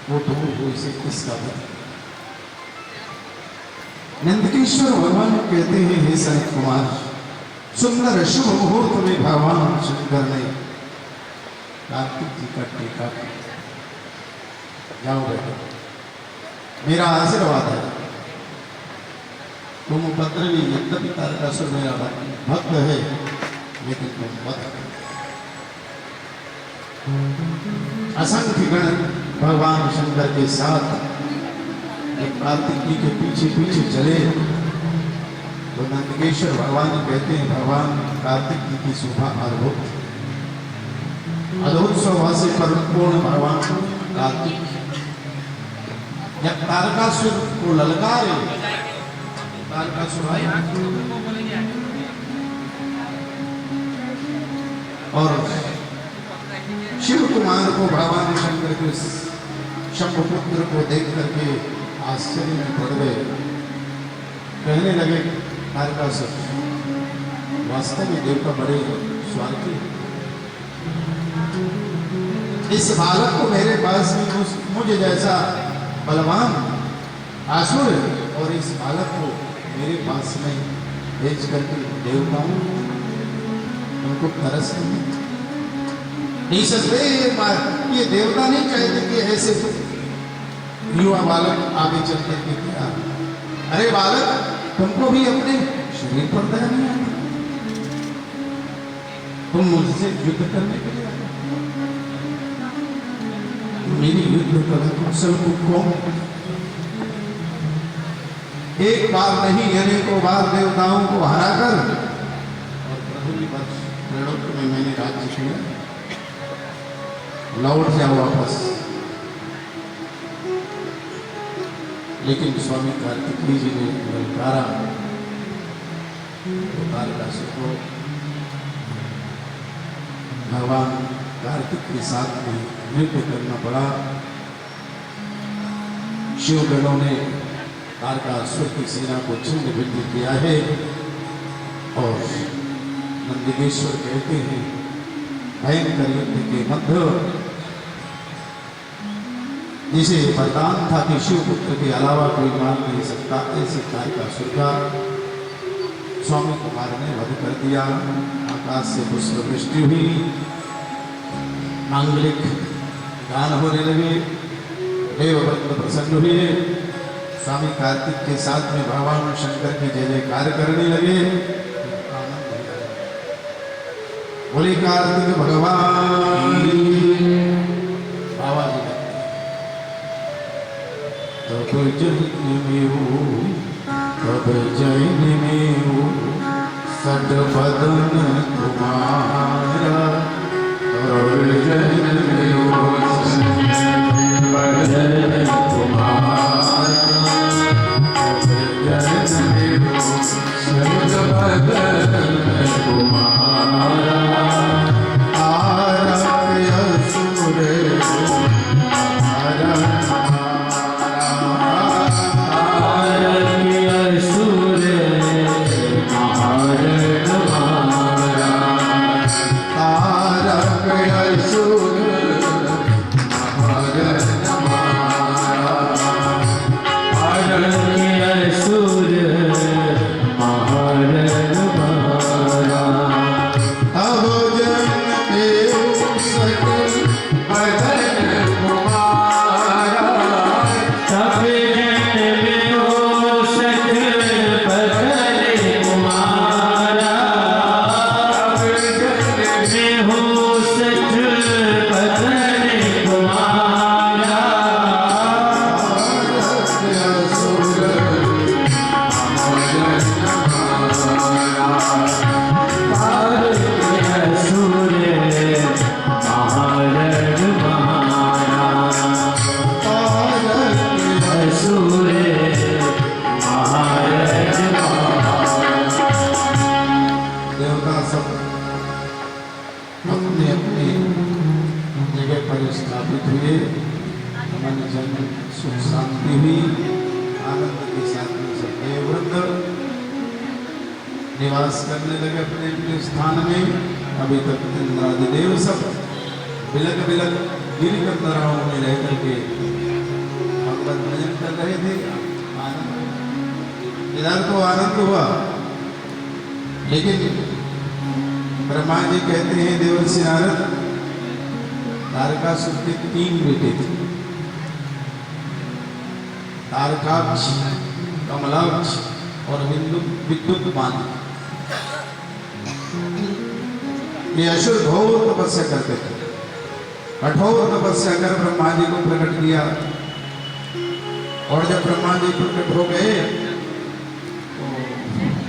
वो दूर हो इसे किसका पता। नंदकेश्वर भगवान कहते हैं, हे सनत कुमार, सुंदर शुभ मुहूर्त में भगवान शंकर ने कार्तिक जी का टीका किया। जाओ बेटे, मेरा आशीर्वाद है, तुम उपद्रवी, यद्यपि तारकासुर मेरा भक्त है, लेकिन तुम मत। असंख्य गण भगवान शंकर के साथ एक कार्तिक जी के पीछे पीछे चले। तो नंदकेश्वर भगवान कहते हैं, भगवान कार्तिक जी की शोभा अद्भुत, अद्भुत शोभा से परिपूर्ण भगवान कार्तिक जब तारकासुर को ललकारे, तारकासुर और शिव कुमार को भगवान शंकर के शंभुपुत्र को देख करके आश्चर्य में पड़ गए। कहने लगे, तारकासुर वास्तव में देव का बड़े स्वार्थी, इस बालक को मेरे पास में मुझे जैसा बलवान आसुर और इस बालक को मेरे पास में भेज करके देवताओं उनको तरस नहीं सकते। ये देवता नहीं चाहते कि ऐसे युवा बालक आगे चल करके क्या। अरे बालक, तुमको भी अपने शरीर पर दया नहीं आता, तुम मुझसे युद्ध करने के लिए आए, मेरी युद्ध कला कौशल को कौन, एक बार नहीं अनेकों बार देवताओं को हराकर और प्रभु वर्ष में मैंने राज्य किया, लौट जाओ वापस। लेकिन स्वामी कार्तिकेय जी ने ललकारा, तारकासुर को भगवान कार्तिक के साथ में नृत्य करना पड़ा। शिवगणों ने तारकासुर की सेना को छिन्न भिन्न किया है और नंदकेश्वर कहते हैं, भयंकर युद्ध के मध्य जिसे वरदान था कि शिवपुत्र के अलावा कोई मार नहीं सकता, ऐसे तारकासुर का स्वामी कुमार ने वध कर दिया। आकाश से पुष्प वृष्टि हुई, मांगलिक गान होने लगे, देवभक्त प्रसन्न हुए, स्वामी कार्तिक के साथ में भगवान शंकर की जय जयकार करने लगे। बोले कार्तिक भगवान, बाबा जी तब जन में हो, तब जैन में हो, सद बदन तुम्हारा, तब जैन में हो, बदन तुम्हारा, तब जैन में हो, सद बदन तुम्हारा। स्थापित हुए, मन जन सुख शांति हुई, आनंद के साथ में सब देववृंद निवास करने लगे अपने अपने स्थान में। अभी तक इंद्रादि देव सब बिलक बिलक गिरिकंदराओं में रह करके आनंद। इधर तो आनंद हुआ, लेकिन ब्रह्मा जी कहते हैं देवर्षि नारद, तारकासुर के 3 बेटे थे, तारकाक्ष, कमलाक्ष और विद्युत्मान। ये असुर घोर तपस्या करते थे, कठोर तपस्या कर ब्रह्मा जी को प्रकट किया। और जब ब्रह्मा जी प्रकट हो गए तो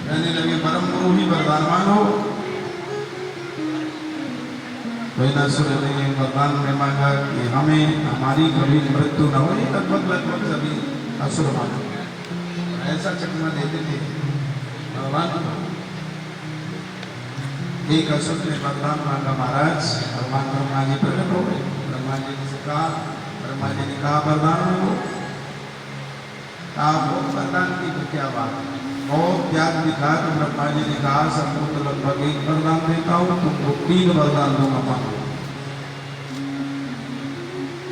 कहने लगे परम गुरु ही वरदान मांगो। तो इन असुर ने वरदान में मांगा कि हमें हमारी कभी मृत्यु न हो। लगभग सभी असुर मांगे, ऐसा चकमा देते थे भगवान। एक असुर ने वरदान मांगा, महाराज भगवान ब्रह्मा जी प्रकट हो गए। ब्रह्मा जी ने कहा, ब्रह्मा जी ने कहा वरदान मांगो। आप वरदान की तो क्या बात है, बहुत त्याग दिखा। तो ब्रह्मा जी ने कहा सबको तो लगभग 1 वरदान देता हूँ, तुमको 3 वरदान दूंगा, मांगो।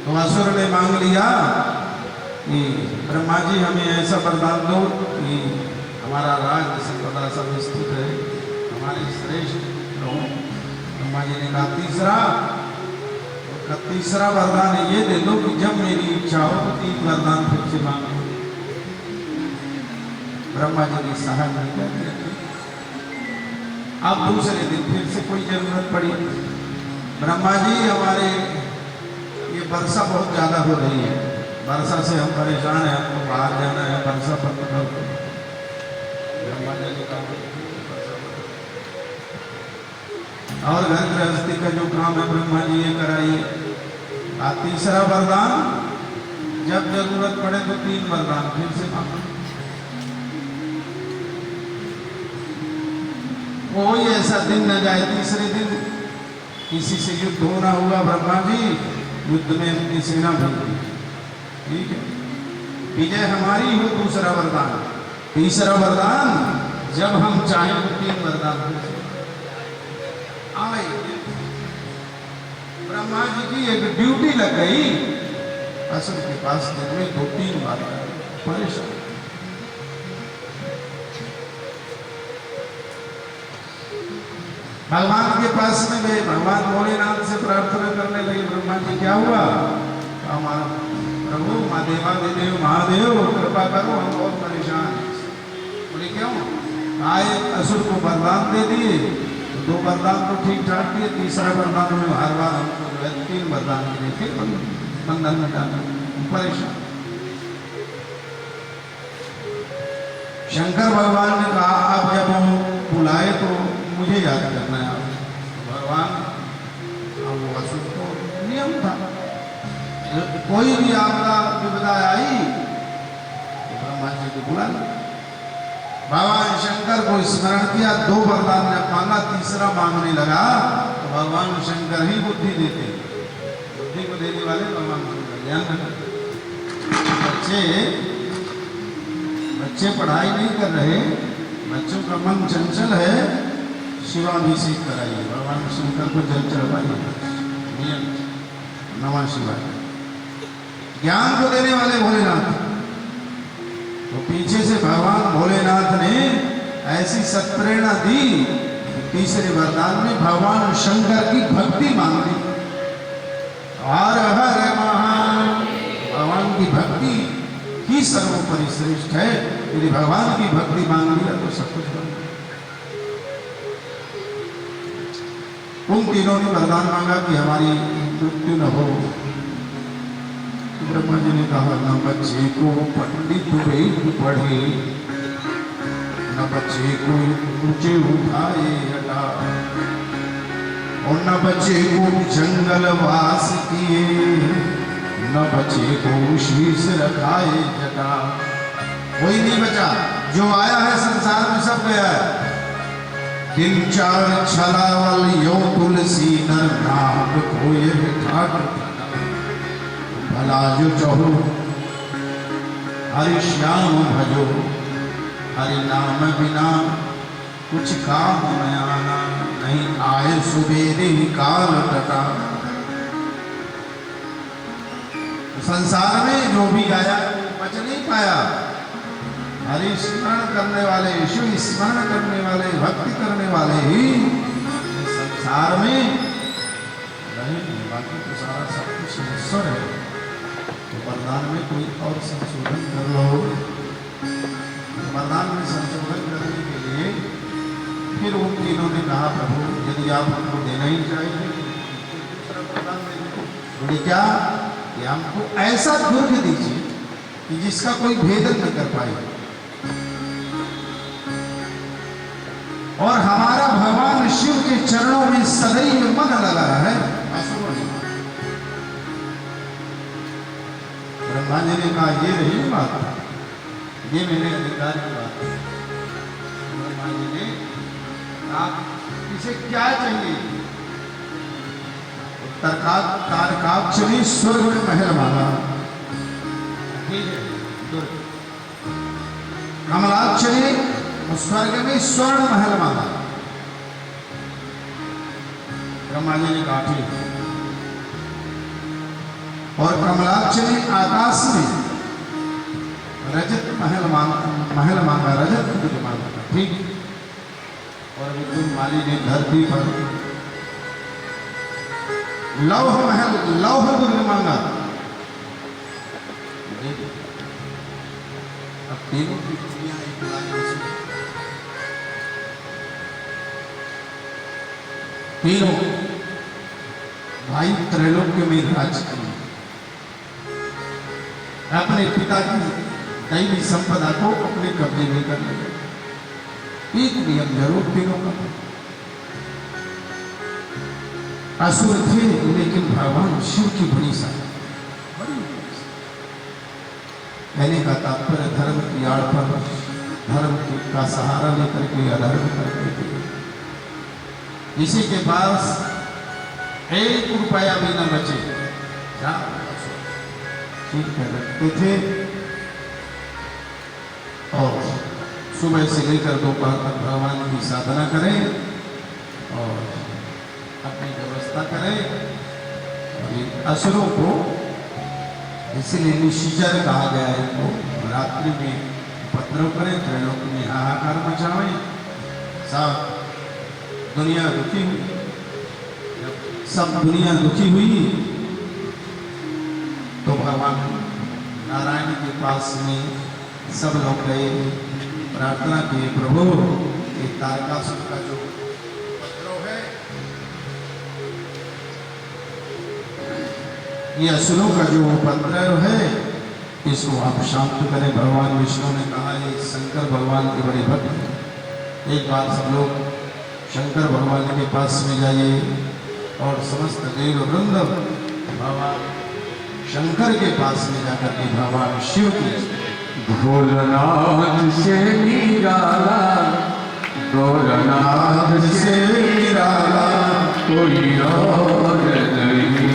तो असुर ने मांग लिया कि ब्रह्मा जी हमें ऐसा वरदान दो कि हमारा राज संपदा सब स्थित है, हमारे श्रेष्ठ रहो। ब्रह्मा जी ने कहा तीसरा वरदान ये दे दो कि जब मेरी इच्छा हो तो 3 वरदान फिर से मांगो। ब्रह्मा जी ने सहन नहीं कर दिया। अब दूसरे दिन फिर से कोई जरूरत पड़ी, ब्रह्मा जी हमारे ये वर्षा बहुत ज्यादा हो रही है, वर्षा से हम परेशान हैं, हमको बाहर जाना है, वर्षा बंद कर दो। ब्रह्मा जी ने कहा और घर गृहस्थी का जो काम है ब्रह्मा जी ये कराइए। तीसरा वरदान जब जरूरत पड़े तो 3 वरदान फिर से मांगो। कोई ऐसा दिन न जाए तीसरे दिन किसी से युद्ध होना हुआ, ब्रह्मा जी युद्ध में अपनी सेना भेजी, ठीक है, विजय हमारी हो। दूसरा वरदान, तीसरा वरदान जब हम चाहें तो 3 वरदान आए। ब्रह्मा जी की एक ड्यूटी लग गई, असुर के पास दिन में 2-3 बार परेशान। भगवान के पास में गए, भगवान भोलेनाथ से प्रार्थना करने लगे। ब्रह्मा जी क्या हुआ, हमारा प्रभु माँ देवादिदेव महादेव कृपा करो, हम बहुत परेशान हैं। बोले क्यों, आए असुर को वरदान दे दिए, 2 वरदान तो ठीक ठाक दिए, तीसरा वरदान में हर बार हमको 3 वरदान मिले, फिर बंधन में डाला, परेशान। शंकर भगवान ने कहा अब जब हम बुलाए तो मुझे याद करना है। भगवान अब वो असुर को नियम था, कोई भी आपदा विपदा आई तो ब्रह्मा जी को बुला लिया। भगवान शंकर को स्मरण किया, 2 वरदान जब मांगा, तीसरा मांगने लगा तो भगवान शंकर ही बुद्धि देते, बुद्धि को देने वाले भगवान शंकर। ध्यान रखना, बच्चे पढ़ाई नहीं कर रहे, बच्चों का मन चंचल है, शिवाभिषेक कराइए, भगवान शंकर को जल चढ़वाइए। नमः शिवाय। ज्ञान को देने वाले भोलेनाथ, तो पीछे से भगवान भोलेनाथ ने ऐसी सत्प्रेरणा दी, तीसरे वरदान में भगवान शंकर की भक्ति मांग ली। हर हर महान, भगवान की भक्ति ही सर्वोपरि श्रेष्ठ है। यदि भगवान की भक्ति मांग लिया तो सब कुछ बन गया। उन तीनों ने वरदान मांगा कि हमारी मृत्यु न हो। ब्रह्मा जी ने कहा न बच्चे को पंडित वेद पढ़े, न बच्चे को ऊंचे उठाए हटा, और न बच्चे को जंगल वास किए, न बच्चे को शीश रखाए जटा। कोई नहीं बचा, जो आया है संसार में सब गया है। दिल चार छलावल यो तुलसी नर नाम कोय ठाट, भला जो चहो हरि श्याम भजो, हरि नाम बिना कुछ काम न आना, नहीं आए सुबेरे ही काल कटा। संसार में जो भी आया बच नहीं पाया। हरि स्मरण करने वाले, शिव स्मरण करने वाले, भक्ति करने वाले ही संसार में रहेंगे, बाकी तो सारा सब कुछ ईश्वर है। तो वरदान में कोई और संशोधन कर लो। वरदान में संशोधन करने के लिए फिर उन तीनों ने कहा, प्रभु यदि आप हमको देना ही चाहिए दूसरा वरदान दे दो। बोले क्या? कि हमको ऐसा दुर्ग दीजिए कि जिसका कोई भेदन न कर पाए, और हमारा भगवान शिव के चरणों में सदैव मन लगा है। ब्रह्मा जी ने कहा, ये रही बात, ये मेरे अधिकार की बात है। ब्रह्मा जी ने कहा, इसे क्या चाहिए? तारकाक्ष ने स्वर्ग में महल मांगा, ठीक है। कमलाक्ष ने स्वर्ग में स्वर्ण महल मांगा। ब्रह्मा जी ने कहा ठीक। और कमलाक्ष ने आकाश में रजत महल मांगा, रजत दुर्ग मांगा, ठीक। और विद्युत माली ने धरती पर लौह महल, लौह दुर्ग मांगा। अब तीनों की दुनिया एक लाइन में, तीनों भाई त्रैलोक्य में राज करें, अपने पिता की दैवी संपदा को अपने कब्जे में कर ले। एक नियम जरूर तीनों का। असुर थे लेकिन भगवान शिव की बड़ी साधना, कहने का तात्पर्य धर्म की आड़ पर धर्म का सहारा लेकर के अधर्म करते थे। इसी के पास 1 रुपया भी न बचे, ठीक है, रखते थे। और सुबह से लेकर दोपहर तक भगवान की साधना करें और अपनी व्यवस्था करें। असुरों को इसलिए निशिचर कहा गया है, तो रात्रि में उपद्रव करें, त्रैलोक में हाहाकार मचावें। सब दुनिया दुखी हुई, सब दुनिया दुखी हुई तो भगवान नारायण के पास में सब लोग गए, प्रार्थना किए, प्रभु ये तारकासुर का जो उपद्रव है, ये असुरों का जो उपद्रव है, इसको आप शांत करें। भगवान विष्णु ने कहा, ये शंकर भगवान के बड़े भक्त हैं, एक बार सब लोग शंकर भगवान के पास में जाइए। और समस्त देव वृंद भगवान शंकर के पास में जाकर के भगवान शिव की भोलेनाथ से निराला, भोलेनाथ से निराला कोई और नहीं।